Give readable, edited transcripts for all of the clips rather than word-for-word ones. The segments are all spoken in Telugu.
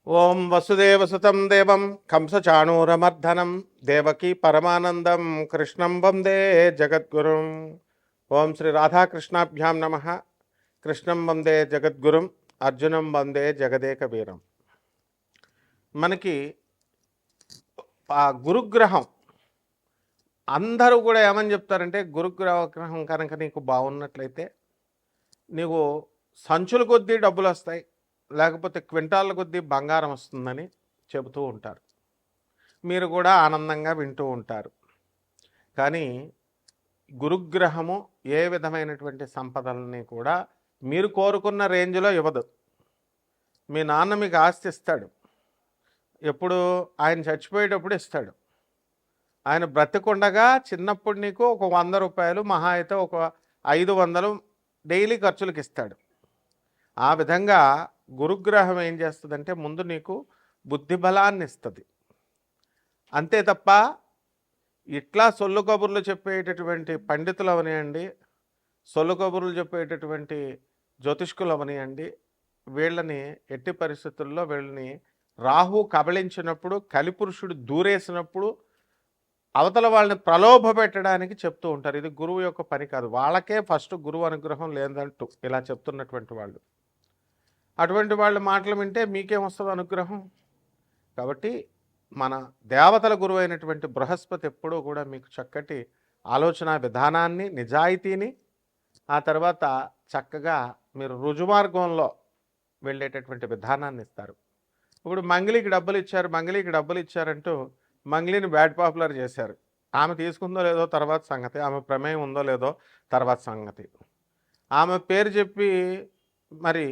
ఓం వసుదేవసుతం దేవం కంసచాణూరమర్ధనం దేవకీ పరమానందం కృష్ణం వందే జగద్గురుం. ఓం శ్రీ రాధాకృష్ణాభ్యాం నమ. కృష్ణం వందే జగద్గురుం, అర్జునం వందే జగదేక వీరం. మనకి ఆ గురుగ్రహం అందరూ కూడా ఏమని చెప్తారంటే, గురుగ్రహం కనుక నీకు బాగున్నట్లయితే నీకు సంచుల కొద్దీ డబ్బులు వస్తాయి, లేకపోతే క్వింటాళ్ళ కొద్దీ బంగారం వస్తుందని చెబుతూ ఉంటారు. మీరు కూడా ఆనందంగా వింటూ ఉంటారు. కానీ గురుగ్రహము ఏ విధమైనటువంటి సంపదలని కూడా మీరు కోరుకున్న రేంజ్లో ఇవ్వదు. మీ నాన్న మీకు ఆస్తి ఇస్తాడు, ఎప్పుడు ఆయన చచ్చిపోయేటప్పుడు ఇస్తాడు. ఆయన బ్రతికుండగా చిన్నప్పుడు నీకు ఒక 100 రూపాయలు, మహా అయితే ఒక 500 డైలీ ఖర్చులకు ఇస్తాడు. ఆ విధంగా గురుగ్రహం ఏం చేస్తుందంటే ముందు నీకు బుద్ధి బలాన్ని ఇస్తుంది. అంతే తప్ప ఇట్లా సొల్లు కబుర్లు చెప్పేటటువంటి పండితులు అవనియండి, సొల్లు కబుర్లు చెప్పేటటువంటి జ్యోతిష్కులు అవనియండి, వీళ్ళని ఎట్టి పరిస్థితుల్లో వీళ్ళని రాహు కబళించినప్పుడు, కలిపురుషుడు దూరేసినప్పుడు అవతల వాళ్ళని ప్రలోభ పెట్టడానికి చెప్తూ ఉంటారు. ఇది గురువు యొక్క పని కాదు. వాళ్ళకే ఫస్ట్ గురువు అనుగ్రహం లేదంటూ ఇలా చెప్తున్నటువంటి వాళ్ళు, అటువంటి వాళ్ళ మాటలు వింటే మీకేం వస్తుంది అనుగ్రహం? కాబట్టి మన దేవతల గురువు అయినటువంటి బృహస్పతి ఎప్పుడూ కూడా మీకు చక్కటి ఆలోచన విధానాన్ని, నిజాయితీని, ఆ తర్వాత చక్కగా మీరు రుజుమార్గంలో వెళ్ళేటటువంటి విధానాన్ని ఇస్తారు. ఇప్పుడు మంగళికి డబ్బులు ఇచ్చారంటూ మంగళిని బ్యాడ్ పాపులర్ చేశారు. ఆమె తీసుకుందో లేదో తర్వాత సంగతి, ఆమె ప్రమేయం ఉందో లేదో తర్వాత సంగతి. ఆమె పేరు చెప్పి మరి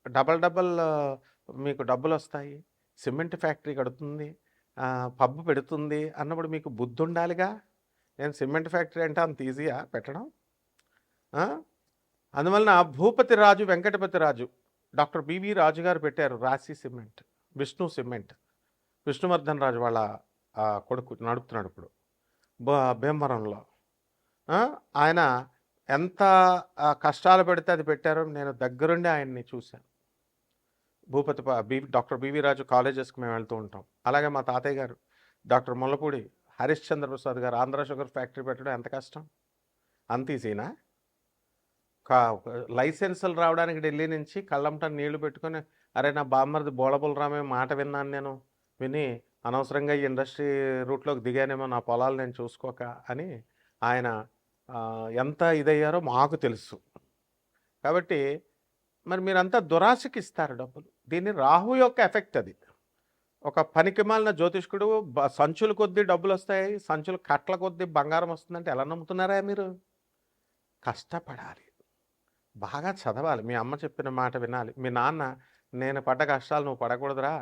డబల్ మీకు డబ్బులు వస్తాయి, సిమెంట్ ఫ్యాక్టరీ కడుతుంది, పబ్బు పెడుతుంది అన్నప్పుడు మీకు బుద్ధి ఉండాలిగా. నేను సిమెంట్ ఫ్యాక్టరీ అంటే అంత ఈజీయా పెట్టడం? అందువలన భూపతి రాజు వెంకటపతి రాజు డాక్టర్ బివి రాజు గారు పెట్టారు రాశి సిమెంట్, విష్ణు సిమెంట్. విష్ణువర్ధన్ రాజు వాళ్ళ కొడుకు నడుపుతున్నాడు ఇప్పుడు భీమవరంలో. ఆయన ఎంత కష్టాలు పెడితే అది పెట్టారో నేను దగ్గరుండి ఆయన్ని చూశాను. డాక్టర్ బివి రాజు కాలేజెస్కి మేము వెళ్తూ ఉంటాం. అలాగే మా తాతయ్య గారు డాక్టర్ ముల్లపూడి హరిశ్చంద్ర ప్రసాద్ గారు ఆంధ్ర షుగర్ ఫ్యాక్టరీ పెట్టడం ఎంత కష్టం? అంత ఈజీనా? లైసెన్సులు రావడానికి ఢిల్లీ నుంచి కళ్ళంట నీళ్లు పెట్టుకొని, అరే నా బామ్మర్ది బోళబులరామే మాట విన్నాను, నేను విని అనవసరంగా ఈ ఇండస్ట్రీ రూట్లోకి దిగానేమో, నా పొలాలు నేను చూసుకోక అని ఆయన ఎంత ఇదయ్యారో మాకు తెలుసు. కాబట్టి మరి మీరంతా దురాశకి ఇస్తారు డబ్బులు. దీన్ని రాహు యొక్క ఎఫెక్ట్. అది ఒక పనికిమాలిన జ్యోతిష్కుడు సంచుల కొద్దీ డబ్బులు వస్తాయి, సంచుల కట్ల కొద్దీ బంగారం వస్తుందంటే ఎలా నమ్ముతున్నారా మీరు? కష్టపడాలి, బాగా చదవాలి, మీ అమ్మ చెప్పిన మాట వినాలి. మీ నాన్న నేను పడ్డ కష్టాలు నువ్వు పడకూడదురా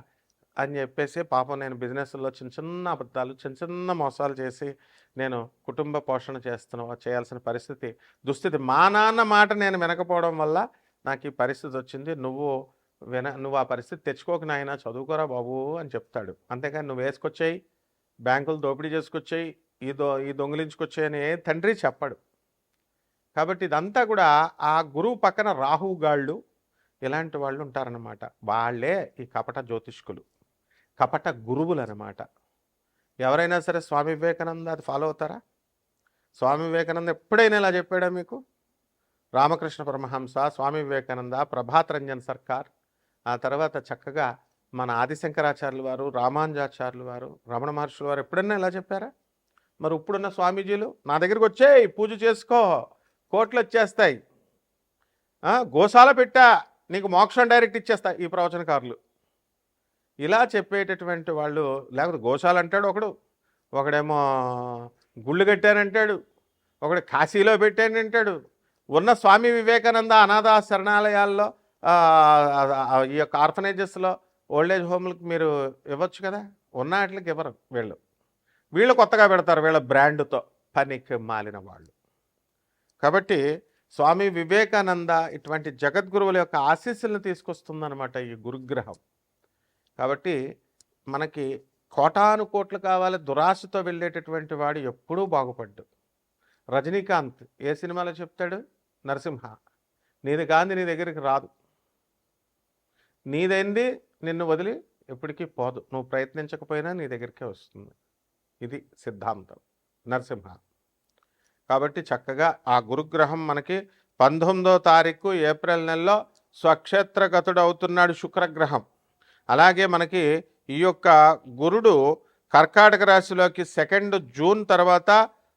అని చెప్పేసి పాపం నేను బిజినెస్లో చిన్న చిన్న అబద్ధాలు, చిన్న చిన్న మోసాలు చేసి నేను కుటుంబ పోషణ చేయాల్సిన దుస్థితి మా నాన్న మాట నేను వినకపోవడం వల్ల నాకు ఈ పరిస్థితి వచ్చింది. నువ్వు ఆ పరిస్థితి తెచ్చుకోక నాయన, చదువుకోరా బాబు అని చెప్తాడు. అంతేకాని నువ్వు వేసుకొచ్చాయి, బ్యాంకులు దోపిడీ చేసుకొచ్చాయి, ఈ దొంగిలించుకొచ్చాయి అని ఏ తండ్రి చెప్పడు. కాబట్టి ఇదంతా కూడా ఆ గురువు పక్కన రాహుగాళ్ళు ఇలాంటి వాళ్ళు ఉంటారన్నమాట. వాళ్ళే ఈ కపట జ్యోతిష్కులు, కపట గురువులు అన్నమాట. ఎవరైనా సరే స్వామి వివేకానంద అది ఫాలో అవుతారా? స్వామి వివేకానంద ఎప్పుడైనా ఇలా చెప్పాడా మీకు? రామకృష్ణ పరమహంస, స్వామి వివేకానంద, ప్రభాత్ రంజన్ సర్కార్, ఆ తర్వాత చక్కగా మన ఆదిశంకరాచార్యులు వారు, రామానుజాచార్యులు వారు, రమణ మహర్షులు వారు ఎప్పుడన్నా ఇలా చెప్పారా? మరి ఇప్పుడున్న స్వామీజీలు నా దగ్గరికి వచ్చేయి, పూజ చేసుకో, కోట్లు వచ్చేస్తాయి, గోశాల పెట్టా, నీకు మోక్షం డైరెక్ట్ ఇచ్చేస్తా, ఈ ప్రవచనకారులు ఇలా చెప్పేటటువంటి వాళ్ళు. లేకపోతే గోశాల అంటాడు ఒకడేమో గుళ్ళు కట్టానంటాడు, ఒకడు కాశీలో పెట్టానంటాడు. ఉన్న స్వామి వివేకానంద అనాథ శరణాలయాల్లో, ఈ యొక్క ఆర్ఫనేజెస్లో, ఓల్డేజ్ హోమ్లకు మీరు ఇవ్వచ్చు కదా. ఉన్న వాటికి ఇవ్వరు వీళ్ళు కొత్తగా పెడతారు వీళ్ళ బ్రాండ్తో, పనికి మాలిన వాళ్ళు. కాబట్టి స్వామి వివేకానంద ఇటువంటి జగద్గురువుల యొక్క ఆశీస్సులను తీసుకొస్తుందన్నమాట ఈ గురుగ్రహం. కాబట్టి మనకి కోటాను కోట్లు కావాలి, దురాశతో వెళ్ళేటటువంటి వాడు ఎప్పుడూ బాగుపడ్డు. రజనీకాంత్ ఏ సినిమాలో చెప్తాడు? నరసింహ, నీది కాంతి నీ దగ్గరికి రాదు, నీదైంది నిన్ను వదిలి ఎప్పటికీ పోదు. నువ్వు ప్రయత్నించకపోయినా నీ దగ్గరికే వస్తుంది. ఇది సిద్ధాంతం నరసింహ. కాబట్టి చక్కగా ఆ గురుగ్రహం మనకి 19వ తారీఖు ఏప్రిల్ నెలలో స్వక్షేత్రగతుడు అవుతున్నాడు శుక్రగ్రహం. అలాగే మనకి ఈ యొక్క గురుడు కర్కాటక రాశిలోకి 2 జూన్ తర్వాత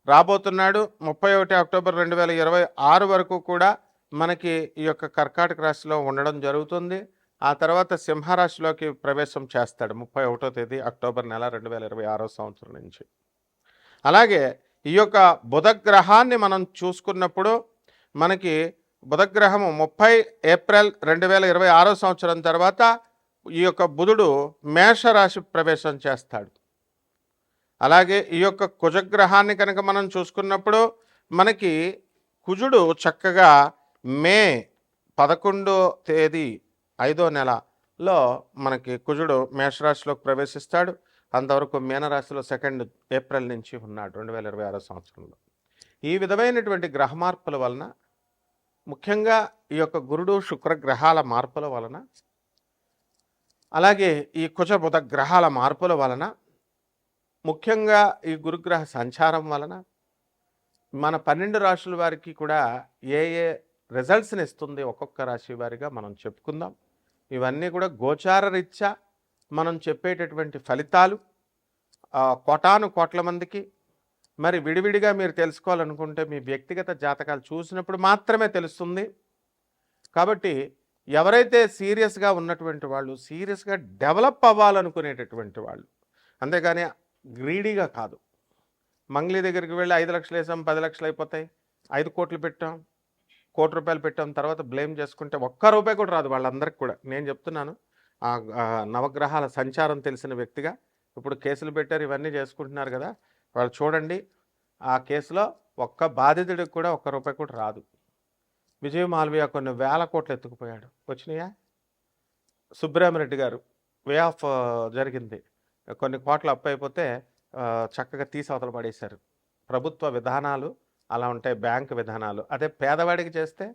రాబోతున్నాడు. 31 అక్టోబర్ 2026 వరకు కూడా మనకి ఈ యొక్క కర్కాటక రాశిలో ఉండడం జరుగుతుంది. ఆ తర్వాత సింహరాశిలోకి ప్రవేశం చేస్తాడు 31వ తేదీ అక్టోబర్ నెల 2026 సంవత్సరం నుంచి. అలాగే ఈ యొక్క బుధగ్రహాన్ని మనం చూసుకున్నప్పుడు మనకి బుధగ్రహము 30 ఏప్రిల్ 2026 సంవత్సరం తర్వాత ఈ యొక్క బుధుడు మేషరాశి ప్రవేశం చేస్తాడు. అలాగే ఈ యొక్క కుజగ్రహాన్ని కనుక మనం చూసుకున్నప్పుడు మనకి కుజుడు చక్కగా మే 11వ తేదీ 5వ నెలలో మనకి కుజుడు మేషరాశిలోకి ప్రవేశిస్తాడు. అంతవరకు మీనరాశిలో 2 ఏప్రిల్ నుంచి ఉన్నాడు 2026 సంవత్సరంలో. ఈ విధమైనటువంటి గ్రహ మార్పుల వలన, ముఖ్యంగా ఈ యొక్క గురుడు శుక్ర గ్రహాల మార్పుల వలన, అలాగే ఈ కుజ బుధ గ్రహాల మార్పుల వలన, ముఖ్యంగా ఈ గురుగ్రహ సంచారం వలన మన 12 రాశుల వారికి కూడా ఏ ఏ రిజల్ట్స్ని ఇస్తుంది ఒక్కొక్క రాశి వారిగా మనం చెప్పుకుందాం. ఇవన్నీ కూడా గోచార రీత్యా మనం చెప్పేటటువంటి ఫలితాలు కోటాను కోట్ల మందికి. మరి విడివిడిగా మీరు తెలుసుకోవాలనుకుంటే మీ వ్యక్తిగత జాతకాలు చూసినప్పుడు మాత్రమే తెలుస్తుంది. కాబట్టి ఎవరైతే సీరియస్గా ఉన్నటువంటి వాళ్ళు, సీరియస్గా డెవలప్ అవ్వాలనుకునేటటువంటి వాళ్ళు, అంతేగాని గ్రీడీగా కాదు. మంగ్లీ దగ్గరికి వెళ్ళి 5 లక్షలు వేసాం 10 లక్షలు అయిపోతాయి, 5 కోట్లు పెట్టాం, కోటి రూపాయలు పెట్టాం, తర్వాత బ్లేమ్ చేసుకుంటే ఒక్క రూపాయి కూడా రాదు వాళ్ళందరికీ కూడా. నేను చెప్తున్నాను, ఆ నవగ్రహాల సంచారం తెలిసిన వ్యక్తిగా. ఇప్పుడు కేసులు పెట్టారు, ఇవన్నీ చేసుకుంటున్నారు కదా, వాళ్ళు చూడండి, ఆ కేసులో ఒక్క బాధితుడికి కూడా ఒక్క రూపాయి కూడా రాదు. విజయ్ మాల్వియా కొన్ని వేల కోట్లు ఎత్తుకుపోయాడు, వచ్చినాయా? సుబ్రహ్మరెడ్డి గారు వే ఆఫ్ జరిగింది, కొన్ని కోట్ల అప్పు అయిపోతే చక్కగా తీసి అవతల పడేశారు. ప్రభుత్వ విధానాలు అలా ఉంటాయి, బ్యాంకు విధానాలు. అదే పేదవాడికి చేస్తే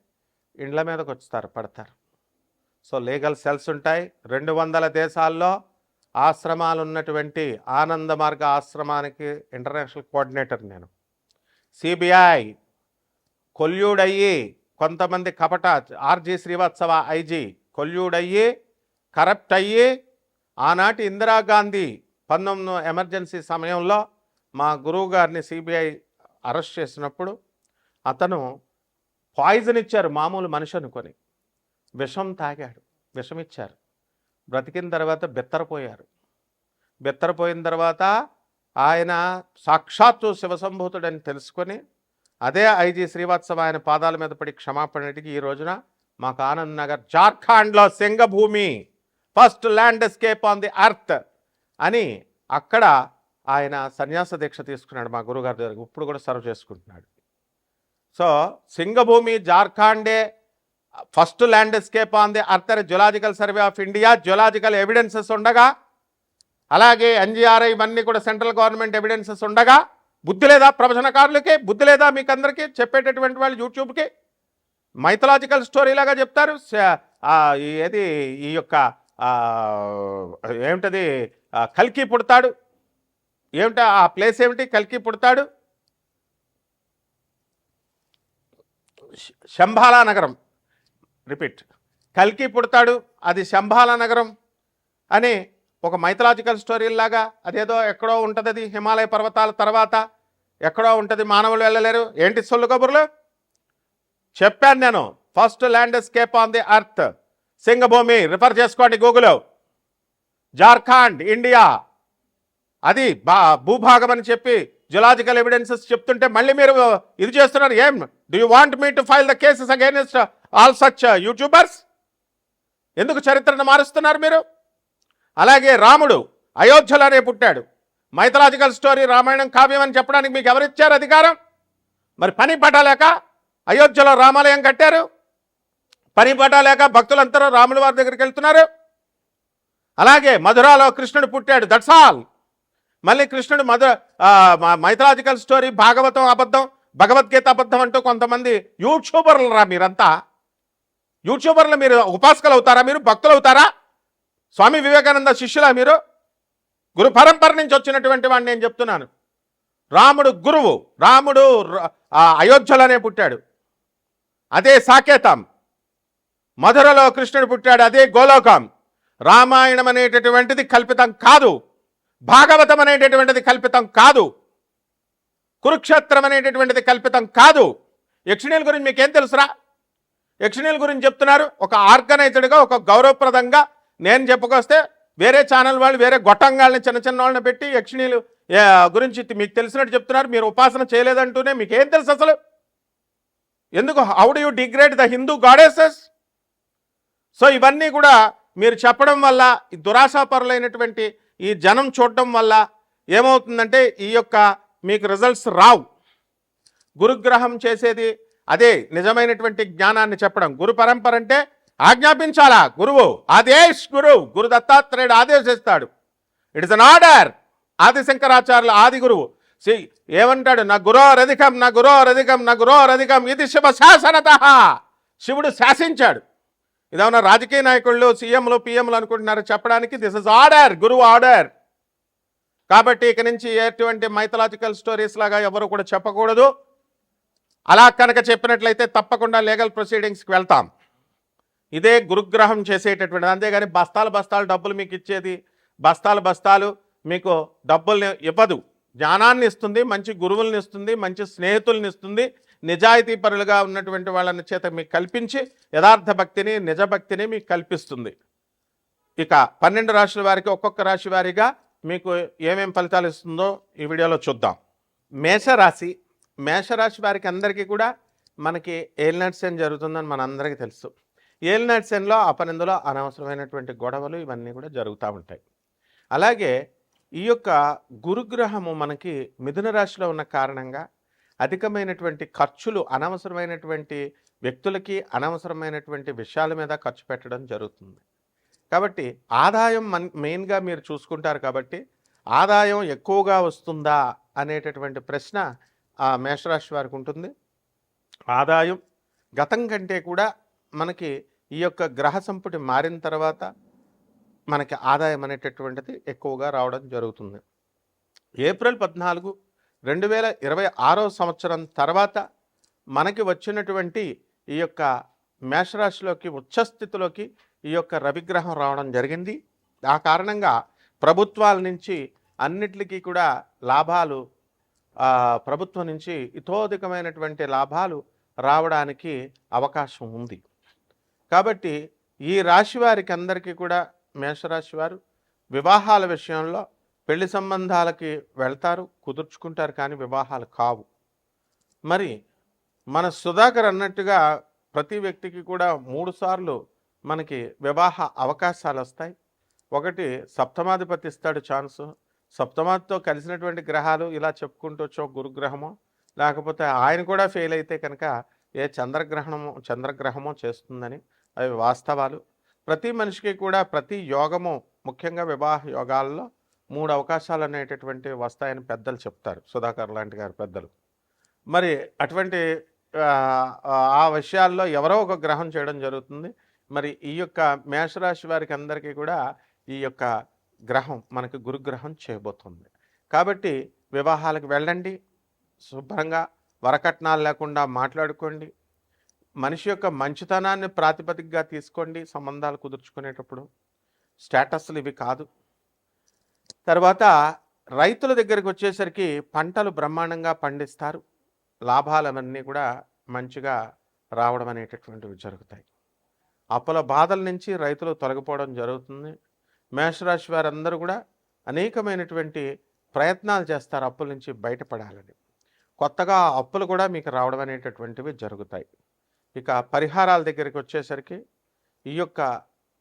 ఇండ్ల మీదకి వస్తారు, పడతారు. సో లీగల్ సెల్స్ ఉంటాయి. 200 దేశాల్లో ఆశ్రమాలు ఉన్నటువంటి ఆనంద మార్గ ఆశ్రమానికి ఇంటర్నేషనల్ కోఆర్డినేటర్ నేను. సిబిఐ కొల్యూడయ్యి కొంతమంది కపట ఆర్జీ శ్రీవాత్సవ ఐజీ కొల్యూడయ్యి కరప్ట్ అయ్యి ఆనాటి ఇందిరాగాంధీ 19 ఎమర్జెన్సీ సమయంలో మా గురువు గారిని సిబిఐ అరెస్ట్ చేసినప్పుడు అతను పాయిజన్ ఇచ్చారు, మామూలు మనిషి అనుకొని విషం తాగాడు, విషం ఇచ్చారు. బ్రతికిన తర్వాత బెత్తరపోయారు. బెత్తరపోయిన తర్వాత ఆయన సాక్షాత్తు శివసంభూతుడని తెలుసుకొని అదే ఐజీ శ్రీవాత్సవ ఆయన పాదాల మీద పడి క్షమాపణ అడిగి ఈ రోజున మాకు ఆనంద్ నగర్ జార్ఖండ్లో Singhbhum first land escape on the earth అని అక్కడ ఆయన సన్యాస దీక్ష తీసుకున్నాడు మా గురుగారి దగ్గర. ఇప్పుడు కూడా సర్వ్ చేసుకుంటున్నాడు. సో సింగభూమి జార్ఖండే first land escape on the earth geological survey of India geological evidences ఉండగా, అలాగే ఎన్జిఆర్ఐ ఇవన్నీ కూడా సెంట్రల్ గవర్నమెంట్ ఎవిడెన్సెస్ ఉండగా బుద్ధి లేదా ప్రవచనకారులకి? బుద్ధి లేదా మీకు అందరికీ చెప్పేటటువంటి వాళ్ళు యూట్యూబ్కి మైథలాజికల్ స్టోరీ లాగా చెప్తారు. ఏది ఈ యొక్క ఏమిటది కల్కి పుడతాడు, ఏమిటి ఆ ప్లేస్ ఏమిటి? కల్కి పుడతాడు శంబాలా నగరం, రిపీట్, కల్కి పుడతాడు అది శంబాలా నగరం అని ఒక మైథలాజికల్ స్టోరీలాగా అదేదో ఎక్కడో ఉంటుంది, అది హిమాలయ పర్వతాల తర్వాత ఎక్కడో ఉంటుంది, మానవులు వెళ్ళలేరు. ఏంటి సొల్లు కబుర్లు? చెప్పాను నేను. First land escape on the earth Singhbhum, refer చేసుకోండి గూగుల్లో. జార్ఖండ్ ఇండియా అది భూభాగం అని చెప్పి జియోలాజికల్ ఎవిడెన్సెస్ చెప్తుంటే మళ్ళీ మీరు ఇది చేస్తున్నారు. ఏం do you want me to file the cases against all such YouTubers? ఎందుకు చరిత్రను మారుస్తున్నారు మీరు? అలాగే రాముడు అయోధ్యలోనే పుట్టాడు. మైథలాజికల్ స్టోరీ రామాయణం కావ్యం అని చెప్పడానికి మీకు ఎవరిచ్చారు అధికారం? మరి పని పట్టలేక అయోధ్యలో రామాలయం కట్టారు, పని పట్టలేక భక్తులందరూ రాముల వారి దగ్గరికి వెళ్తున్నారు. అలాగే మధురాలో కృష్ణుడు పుట్టాడు, దట్స్ ఆల్. మళ్ళీ కృష్ణుడు మైథలాజికల్ స్టోరీ భాగవతం అబద్ధం, భగవద్గీత అబద్ధం అంటూ కొంతమంది యూట్యూబర్లు రా మీరంతా. యూట్యూబర్లు మీరు ఉపాసకులు అవుతారా? మీరు భక్తులు అవుతారా? స్వామి వివేకానంద శిష్యులా మీరు? గురు పరంపర నుంచి వచ్చినటువంటి వాడిని నేను చెప్తున్నాను. రాముడు గురువు, రాముడు అయోధ్యలోనే పుట్టాడు, అదే సాకేతం. మధురలో కృష్ణుడు పుట్టాడు, అదే గోలోకం. రామాయణం అనేటటువంటిది కల్పితం కాదు, భాగవతం అనేటటువంటిది కల్పితం కాదు, కురుక్షేత్రం అనేటటువంటిది కల్పితం కాదు. యక్షిణీల గురించి మీకేం తెలుసురా? యక్షిణీల గురించి చెప్తున్నారు ఒక ఆర్గనైజ్డ్గా, ఒక గౌరవప్రదంగా. నేను చెప్పుకొస్తే వేరే ఛానల్ వాళ్ళు వేరే గొట్టంగాళ్ళని, చిన్న చిన్న వాళ్ళని పెట్టి యక్షిణీలు గురించి మీకు తెలిసినట్టు చెప్తున్నారు. మీరు ఉపాసన చేయలేదంటూనే మీకేం తెలుసు అసలు? ఎందుకు? How do you degrade the Hindu goddesses? So ఇవన్నీ కూడా మీరు చెప్పడం వల్ల, ఈ దురాశాపరులైనటువంటి ఈ జనం చూడడం వల్ల ఏమవుతుందంటే ఈ యొక్క మీకు రిజల్ట్స్ రావు. గురుగ్రహం చేసేది అదే నిజమైనటువంటి జ్ఞానాన్ని చెప్పడం. గురు పరంపర అంటే ఆజ్ఞాపించాలా? గురువు ఆదేశ్, గురు దత్తాత్రేయుడు ఆదేశిస్తాడు. It is an order. ఆదిశంకరాచార్యుల ఆది గురువు ఏమంటాడు? నా గురోరధికం, నా గురోరధికం, నా గురోరధికం ఇది శివ శాసనత. శివుడు శాసించాడు. ఇదేమన్నా రాజకీయ నాయకుళ్ళు, సీఎంలు, పిఎంలు అనుకుంటున్నారు చెప్పడానికి? దిస్ ఇస్ ఆర్డర్, గురువు ఆర్డర్. కాబట్టి ఇక నుంచి ఎటువంటి మైథలాజికల్ స్టోరీస్ లాగా ఎవరు కూడా చెప్పకూడదు. అలా కనుక చెప్పినట్లయితే తప్పకుండా లీగల్ ప్రొసీడింగ్స్కి వెళ్తాం. ఇదే గురుగ్రహం చేసేటటువంటిది. అంతేగాని బస్తాలు బస్తాలు డబ్బులు మీకు ఇచ్చేది, బస్తాలు బస్తాలు మీకు డబ్బుల్ని ఇవ్వదు. జ్ఞానాన్ని ఇస్తుంది, మంచి గురువుల్ని ఇస్తుంది, మంచి స్నేహితుల్ని ఇస్తుంది, నిజాయితీ పరులుగా ఉన్నటువంటి వాళ్ళని చేత మీకు కల్పించి యథార్థ భక్తిని, నిజభక్తిని మీకు కల్పిస్తుంది. ఇక 12 రాశుల వారికి ఒక్కొక్క రాశి వారిగా మీకు ఏమేం ఫలితాలు ఇస్తుందో ఈ వీడియోలో చూద్దాం. మేషరాశి. మేషరాశి వారికి అందరికీ కూడా మనకి ఏలినాటి శని జరుగుతుందని మనందరికీ తెలుసు. ఏలినాటి శనిలో అపనిందులో అనవసరమైనటువంటి గొడవలు ఇవన్నీ కూడా జరుగుతూ ఉంటాయి. అలాగే ఈ యొక్క గురుగ్రహము మనకి మిథున రాశిలో ఉన్న కారణంగా అధికమైనటువంటి ఖర్చులు, అనవసరమైనటువంటి వ్యక్తులకి అనవసరమైనటువంటి విషయాల మీద ఖర్చు పెట్టడం జరుగుతుంది. కాబట్టి ఆదాయం మెయిన్గా మీరు చూసుకుంటారు. కాబట్టి ఆదాయం ఎక్కువగా వస్తుందా అనేటటువంటి ప్రశ్న ఆ మేషరాశి వారికి ఉంటుంది. ఆదాయం గతం కంటే కూడా మనకి ఈ యొక్క గ్రహ సంపుటి మారిన తర్వాత మనకి ఆదాయం అనేటటువంటిది ఎక్కువగా రావడం జరుగుతుంది. ఏప్రిల్ 14, 2026 సంవత్సరం తర్వాత మనకి వచ్చినటువంటి ఈ యొక్క మేషరాశిలోకి ఉచ్చస్థితిలోకి ఈ యొక్క రవిగ్రహం రావడం జరిగింది. ఆ కారణంగా ప్రభుత్వాల నుంచి అన్నిటికీ కూడా లాభాలు, ప్రభుత్వం నుంచి ఇతోధికమైనటువంటి లాభాలు రావడానికి అవకాశం ఉంది. కాబట్టి ఈ రాశి వారికి అందరికీ కూడా, మేషరాశి వారు వివాహాల విషయంలో పెళ్లి సంబంధాలకి వెళ్తారు, కుదుర్చుకుంటారు, కానీ వివాహాలు కావు. మరి మన సుధాకర్ అన్నట్టుగా ప్రతి వ్యక్తికి కూడా 3 సార్లు మనకి వివాహ అవకాశాలు వస్తాయి. ఒకటి సప్తమాధిపతి ఇస్తాడు ఛాన్సు. సప్తమాధితో కలిసినటువంటి గ్రహాలు ఇలా చెప్పుకుంటూ వచ్చో గురుగ్రహమో, లేకపోతే ఆయన కూడా ఫెయిల్ అయితే కనుక ఏ చంద్రగ్రహమో చేస్తుందని అవి వాస్తవాలు. ప్రతి మనిషికి కూడా ప్రతి యోగము, ముఖ్యంగా వివాహ యోగాల్లో 3 అవకాశాలు అనేటటువంటివి వస్తాయని పెద్దలు చెప్తారు, సుధాకర్ లాంటి గారు పెద్దలు. మరి అటువంటి ఆ విషయాల్లో ఎవరో ఒక గ్రహం చేయడం జరుగుతుంది. మరి ఈ యొక్క మేషరాశి వారికి అందరికీ కూడా ఈ యొక్క గ్రహం మనకి గురుగ్రహం చేయబోతుంది. కాబట్టి వివాహాలకు వెళ్ళండి, శుభ్రంగా వరకట్నాలు లేకుండా మాట్లాడుకోండి, మనిషి యొక్క మంచితనాన్ని ప్రాతిపదికగా తీసుకోండి సంబంధాలు కుదుర్చుకునేటప్పుడు. స్టేటస్లు ఇవి కాదు. తర్వాత రైతుల దగ్గరికి వచ్చేసరికి పంటలు బ్రహ్మాండంగా పండిస్తారు, లాభాలవన్నీ కూడా మంచిగా రావడం అనేటటువంటివి జరుగుతాయి. అప్పుల బాధల నుంచి రైతులు తొలగిపోవడం జరుగుతుంది. మేషరాశి వారందరూ కూడా అనేకమైనటువంటి ప్రయత్నాలు చేస్తారు అప్పుల నుంచి బయటపడాలని. కొత్తగా అప్పులు కూడా మీకు రావడం అనేటటువంటివి జరుగుతాయి. ఇక పరిహారాల దగ్గరికి వచ్చేసరికి ఈ యొక్క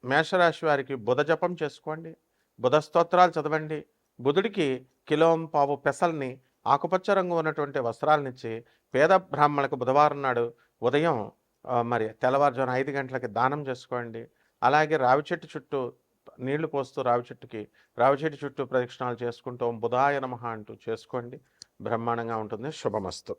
మేషరాశి వారికి బుధ జపం చేసుకోండి, బుధ స్తోత్రాలు చదవండి, బుధుడికి 1.5 కిలో పెసల్ని, ఆకుపచ్చ రంగు ఉన్నటువంటి వస్త్రాలనిచ్చి పేద బ్రాహ్మణులకు బుధవారం నాడు ఉదయం మరి తెల్లవారుజామున 5 గంటలకి దానం చేసుకోండి. అలాగే రావి చెట్టు చుట్టూ నీళ్లు పోస్తూ రావి చెట్టు చుట్టూ ప్రదక్షిణాలు చేసుకుంటూ బుధాయ నమః అంటూ చేసుకోండి. బ్రహ్మాండంగా ఉంటుంది. శుభమస్తు.